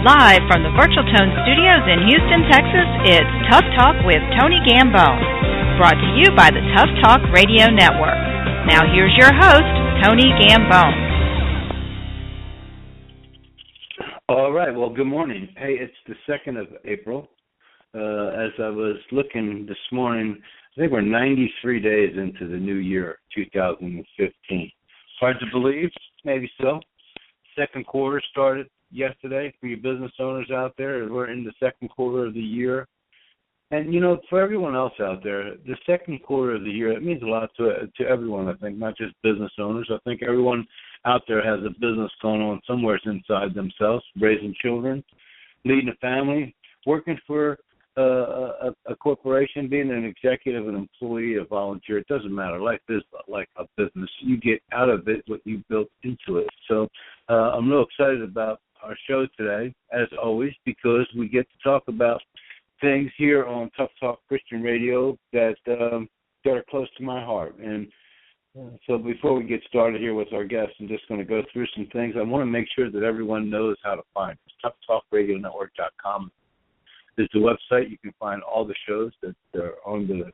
Live from the Virtual Tone Studios in Houston, Texas, it's Tough Talk with Tony Gambone, brought to you by the Tough Talk Radio Network. Now here's your host, Tony Gambone. All right, well, good morning. Hey, it's the 2nd of April. As I was looking this morning, I think we're 93 days into the new year, 2015. Hard to believe, maybe so. Second quarter started yesterday for you business owners out there. We're in the second quarter of the year. And, you know, for everyone else out there, the second quarter of the year, it means a lot to everyone, I think, not just business owners. I think everyone out there has a business going on somewhere inside themselves, raising children, leading a family, working for a corporation, being an executive, an employee, a volunteer. It doesn't matter. Life is like a business. You get out of it what you built into it. So I'm real excited about our show today, as always, because we get to talk about things here on Tough Talk Christian Radio that are close to my heart. And so before we get started here with our guests, I'm just going to go through some things. I want to make sure that everyone knows how to find us. ToughTalkRadioNetwork.com is the website. You can find all the shows that are on the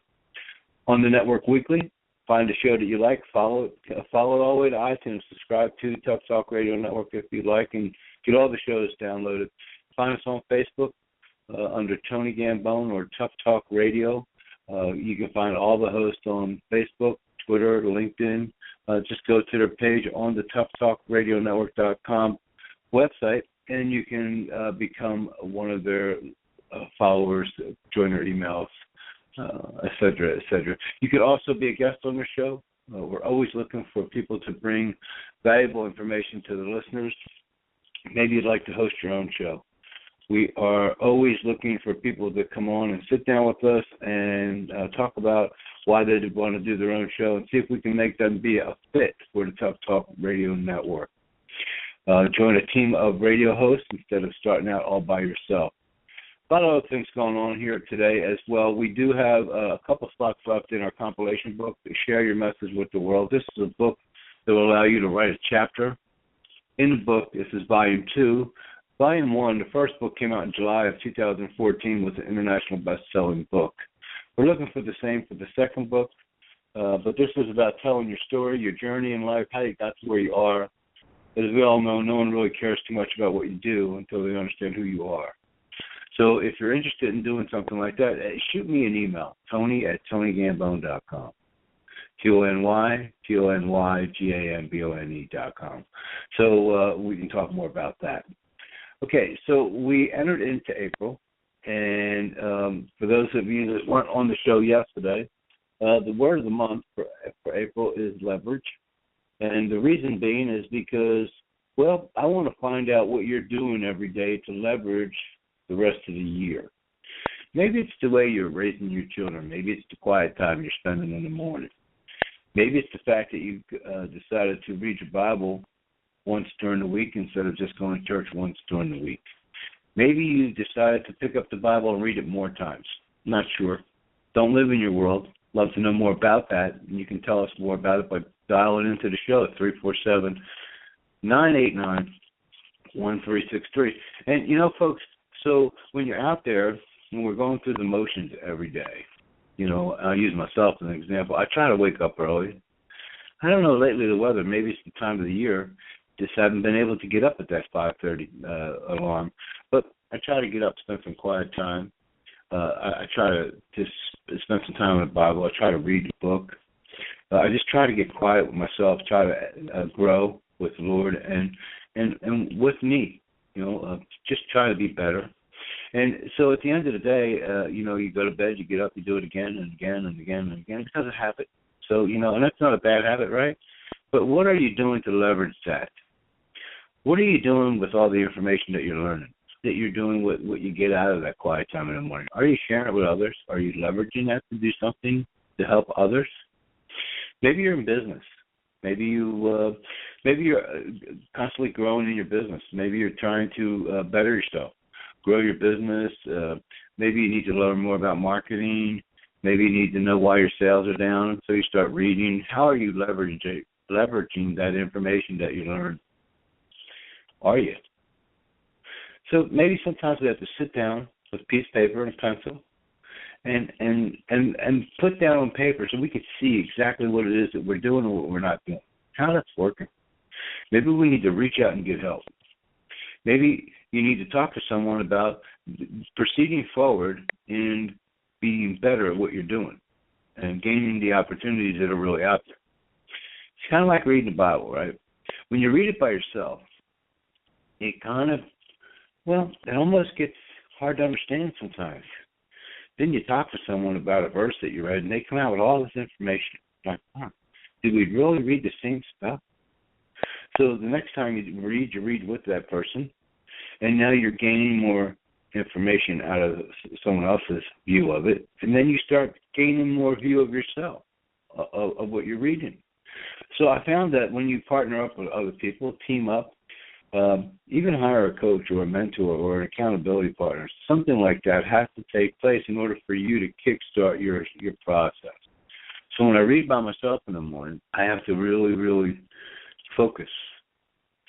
network weekly. Find a show that you like, follow it all the way to iTunes. Subscribe to Tough Talk Radio Network if you like, and get all the shows downloaded. Find us on Facebook under Tony Gambone or Tough Talk Radio. You can find all the hosts on Facebook, Twitter, LinkedIn. Just go to their page on the ToughTalkRadioNetwork.com website, and you can become one of their followers, join their emails, et cetera, et cetera. You could also be a guest on the show. We're always looking for people to bring valuable information to the listeners. Maybe you'd like to host your own show. We are always looking for people to come on and sit down with us and talk about why they want to do their own show and see if we can make them be a fit for the Tough Talk Radio Network. Join a team of radio hosts instead of starting out all by yourself. A lot of other things going on here today as well. We do have a couple slots left in our compilation book to share your message with the world. This is a book that will allow you to write a chapter. In the book, this is Volume 2. Volume 1, the first book came out in July of 2014, was an international best-selling book. We're looking for the same for the second book, but this is about telling your story, your journey in life, how you got to where you are. As we all know, no one really cares too much about what you do until they understand who you are. So if you're interested in doing something like that, shoot me an email, tony@tonygambone.com. TonyGambone.com. So we can talk more about that. Okay, so we entered into April, and for those of you that weren't on the show yesterday, the word of the month for April is leverage. And the reason being is because, well, I want to find out what you're doing every day to leverage the rest of the year. Maybe it's the way you're raising your children. Maybe it's the quiet time you're spending in the morning. Maybe it's the fact that you decided to read your Bible once during the week instead of just going to church once during the week. Maybe you decided to pick up the Bible and read it more times. Not sure. Don't live in your world. Love to know more about that, and you can tell us more about it by dialing into the show at 347-989-1363. And, you know, folks, so when you're out there, when we're going through the motions every day, you know, I'll use myself as an example. I try to wake up early. I don't know, lately the weather, maybe it's the time of the year, just haven't been able to get up at that 5:30 alarm. But I try to get up, spend some quiet time. I try to just spend some time in the Bible. I try to read the book. I just try to get quiet with myself, try to grow with the Lord and with me, you know, just try to be better. And so at the end of the day, you know, you go to bed, you get up, you do it again and again and again and again. It becomes a habit. So, you know, and that's not a bad habit, right? But what are you doing to leverage that? What are you doing with all the information that you're learning, that you're doing with what you get out of that quiet time in the morning? Are you sharing it with others? Are you leveraging that to do something to help others? Maybe you're in business. Maybe you're constantly growing in your business. Maybe you're trying to better yourself, grow your business. Maybe you need to learn more about marketing. Maybe you need to know why your sales are down, so you start reading. How are you leveraging that information that you learned? Are you? So maybe sometimes we have to sit down with a piece of paper and a pencil and put down on paper so we could see exactly what it is that we're doing and what we're not doing, how that's working. Maybe we need to reach out and get help. Maybe you need to talk to someone about proceeding forward and being better at what you're doing and gaining the opportunities that are really out there. It's kind of like reading the Bible, right? When you read it by yourself, it it almost gets hard to understand sometimes. Then you talk to someone about a verse that you read, and they come out with all this information. Like, did we really read the same stuff? So the next time you read with that person, and now you're gaining more information out of someone else's view of it, and then you start gaining more view of yourself, of what you're reading. So I found that when you partner up with other people, team up, even hire a coach or a mentor or an accountability partner, something like that has to take place in order for you to kickstart your process. So when I read by myself in the morning, I have to really, really focus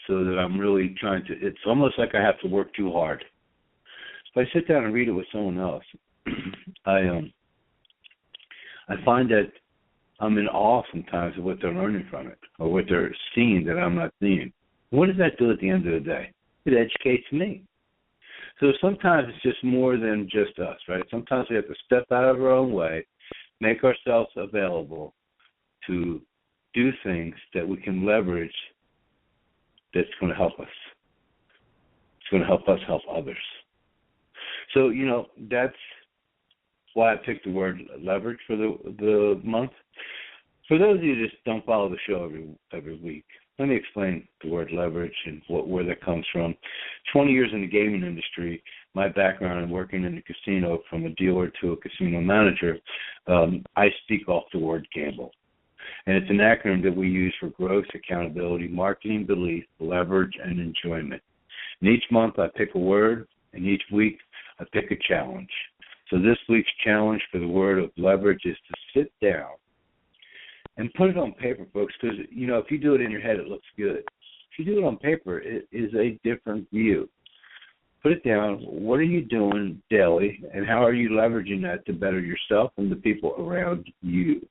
so that I'm really trying to, it's almost like I have to work too hard. If I sit down and read it with someone else, I find that I'm in awe sometimes of what they're learning from it or what they're seeing that I'm not seeing. What does that do at the end of the day? It educates me. So sometimes it's just more than just us, right? Sometimes we have to step out of our own way, make ourselves available to do things that we can leverage that's going to help us. It's going to help us help others. So, that's why I picked the word leverage for the month. For those of you who just don't follow the show every week, let me explain the word leverage and where that comes from. 20 years in the gaming industry, my background in working in the casino from a dealer to a casino manager, I speak off the word gamble. And it's an acronym that we use for growth, accountability, marketing, belief, leverage, and enjoyment. And each month I pick a word, and each week I pick a challenge. So this week's challenge for the word of leverage is to sit down and put it on paper, folks, because, if you do it in your head, it looks good. If you do it on paper, it is a different view. Put it down. What are you doing daily, and how are you leveraging that to better yourself and the people around you?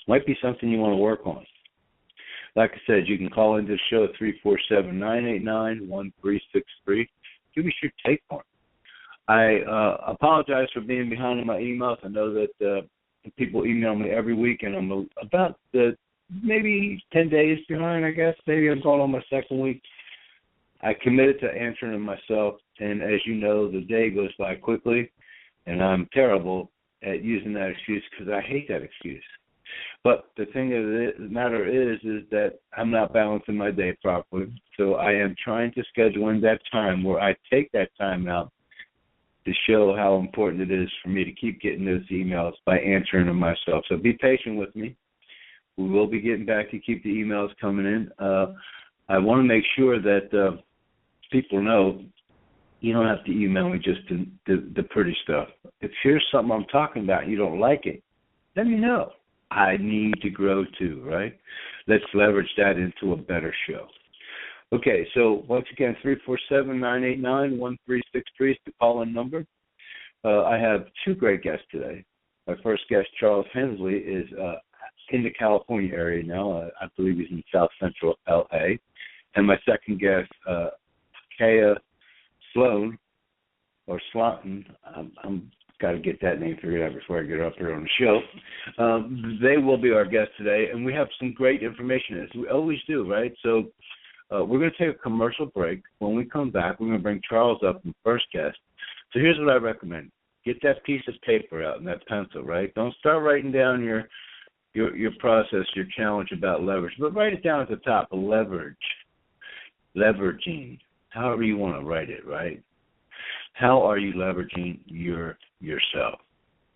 Might be something you want to work on. Like I said, you can call into the show at 347-989-1363. Give us your take on it. I apologize for being behind in my emails. I know that people email me every week, and I'm about maybe 10 days behind, I guess. Maybe I'm going on my second week. I committed to answering them myself, and as you know, the day goes by quickly, and I'm terrible at using that excuse because I hate that excuse. But the thing of the matter is that I'm not balancing my day properly, so I am trying to schedule in that time where I take that time out to show how important it is for me to keep getting those emails by answering them myself. So be patient with me. We will be getting back to keep the emails coming in. I want to make sure that people know you don't have to email me just the pretty stuff. If here's something I'm talking about and you don't like it, let me know. I need to grow too, right? Let's leverage that into a better show. Okay, so once again, 347-989-1363 is the call-in number. I have two great guests today. My first guest, Charles Hensley, is in the California area now. I believe he's in South Central L.A. And my second guest, Acacia Slaton, I'm got to get that name figured out before I get up here on the show. They will be our guests today, and we have some great information, as we always do, right? So we're going to take a commercial break. When we come back, we're going to bring Charles up, the first guest. So here's what I recommend. Get that piece of paper out and that pencil, right? Don't start writing down your process, your challenge about leverage, but write it down at the top, leveraging, however you want to write it, right? How are you leveraging yourself?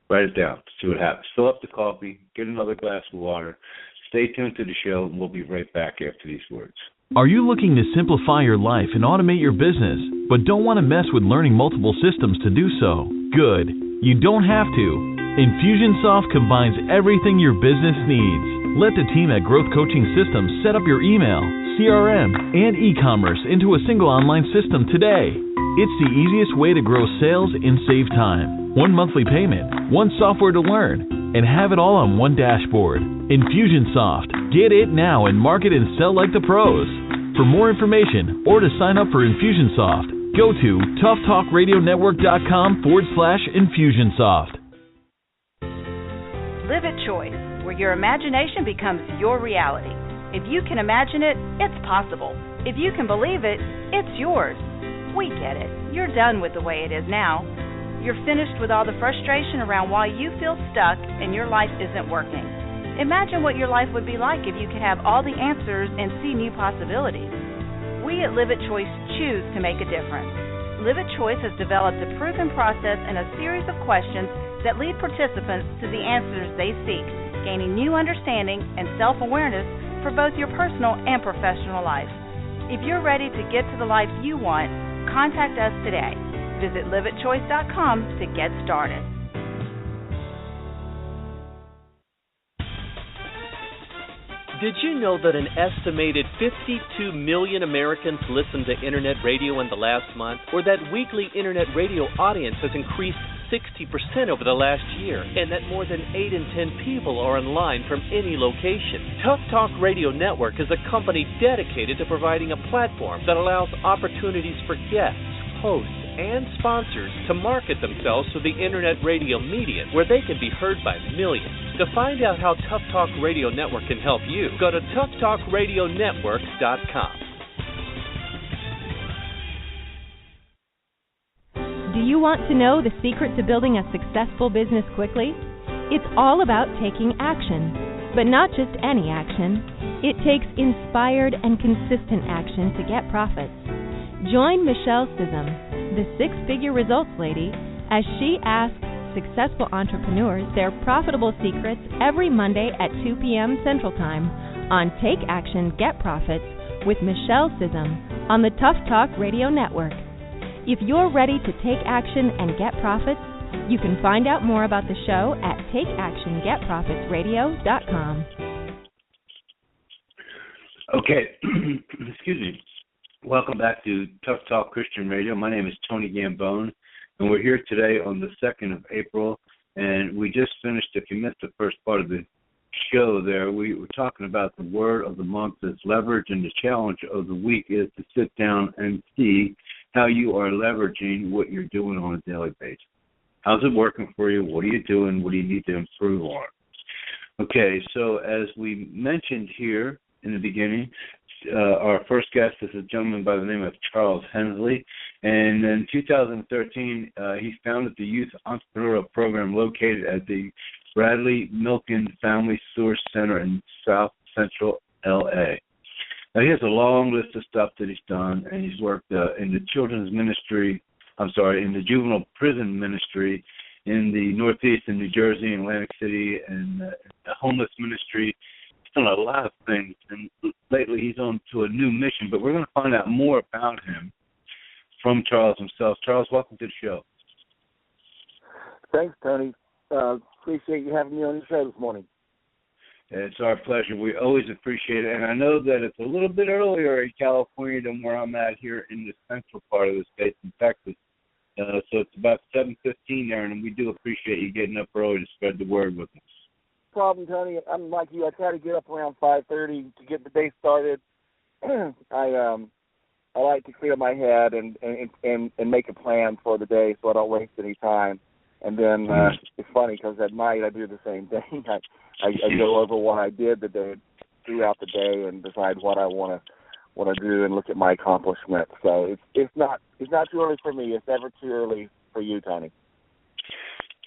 Write it down. See what happens. Fill up the coffee. Get another glass of water. Stay tuned to the show, and we'll be right back after these words. Are you looking to simplify your life and automate your business, but don't want to mess with learning multiple systems to do so? Good. You don't have to. Infusionsoft combines everything your business needs. Let the team at Growth Coaching Systems set up your email, CRM, and e-commerce into a single online system today. It's the easiest way to grow sales and save time. One monthly payment, one software to learn, and have it all on one dashboard. Infusionsoft. Get it now and market and sell like the pros. For more information or to sign up for Infusionsoft, go to toughtalkradionetwork.com/Infusionsoft. Live at Choice, where your imagination becomes your reality. If you can imagine it, it's possible. If you can believe it, it's yours. We get it. You're done with the way it is now. You're finished with all the frustration around why you feel stuck and your life isn't working. Imagine what your life would be like if you could have all the answers and see new possibilities. We at Live at Choice choose to make a difference. Live at Choice has developed a proven process and a series of questions that lead participants to the answers they seek, gaining new understanding and self-awareness for both your personal and professional life. If you're ready to get to the life you want, contact us today. Visit liveatchoice.com to get started. Did you know that an estimated 52 million Americans listened to Internet radio in the last month? Or that weekly Internet radio audience has increased 60% over the last year, and that more than 8 in 10 people are online from any location? Tough Talk Radio Network is a company dedicated to providing a platform that allows opportunities for guests, hosts, and sponsors to market themselves to the Internet radio medium, where they can be heard by millions. To find out how Tough Talk Radio Network can help you, go to toughtalkradionetwork.com. Do you want to know the secret to building a successful business quickly? It's all about taking action, but not just any action. It takes inspired and consistent action to get profits. Join Michelle Sissom, the six-figure results lady, as she asks successful entrepreneurs their profitable secrets every Monday at 2 p.m. Central Time on Take Action, Get Profits with Michelle Sissom on the Tough Talk Radio Network. If you're ready to take action and get profits, you can find out more about the show at takeactiongetprofitsradio.com. Okay, excuse me. Welcome back to Tough Talk Christian Radio. My name is Tony Gambone, and we're here today on the 2nd of April, and we just finished, if you missed the first part of the show there, we were talking about the word of the month as leverage, and the challenge of the week is to sit down and see how you are leveraging what you're doing on a daily basis. How's it working for you? What are you doing? What do you need to improve on? Okay, so as we mentioned here in the beginning, our first guest is a gentleman by the name of Charles Hensley, and in 2013, he founded the Youth Entrepreneurial Program located at the Bradley Milken Family Source Center in South Central L.A. Now, he has a long list of stuff that he's done, and he's worked in the children's ministry, in the juvenile prison ministry in the Northeast, in New Jersey, in Atlantic City, and the homeless ministry. He's done a lot of things, and lately he's on to a new mission, but we're going to find out more about him from Charles himself. Charles, welcome to the show. Thanks, Tony. Appreciate you having me on the show this morning. It's our pleasure. We always appreciate it. And I know that it's a little bit earlier in California than where I'm at here in the central part of the state in Texas. So it's about 7:15 there, and we do appreciate you getting up early to spread the word with us. Problem, Tony. I'm like you. I try to get up around 5:30 to get the day started. I like to clear my head and make a plan for the day so I don't waste any time. And then it's funny because at night I do the same thing. I go over what I did throughout the day and decide what I want to do and look at my accomplishments. So it's not too early for me. It's never too early for you, Tony.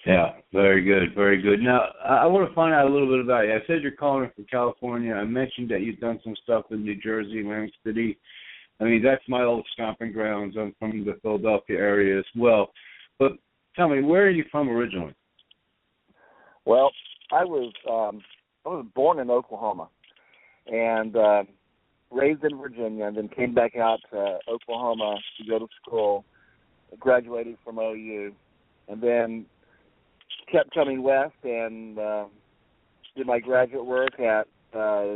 Yeah, very good, very good. Now, I want to find out a little bit about you. I said you're calling from California. I mentioned that you've done some stuff in New Jersey, Atlantic City. I mean, that's my old stomping grounds. I'm from the Philadelphia area as well. But tell me, where are you from originally? Well, I was born in Oklahoma and raised in Virginia, and then came back out to Oklahoma to go to school. Graduated from OU, and then kept coming west and did my graduate work at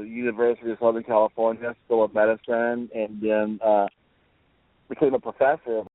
University of Southern California School of Medicine, and then became a professor of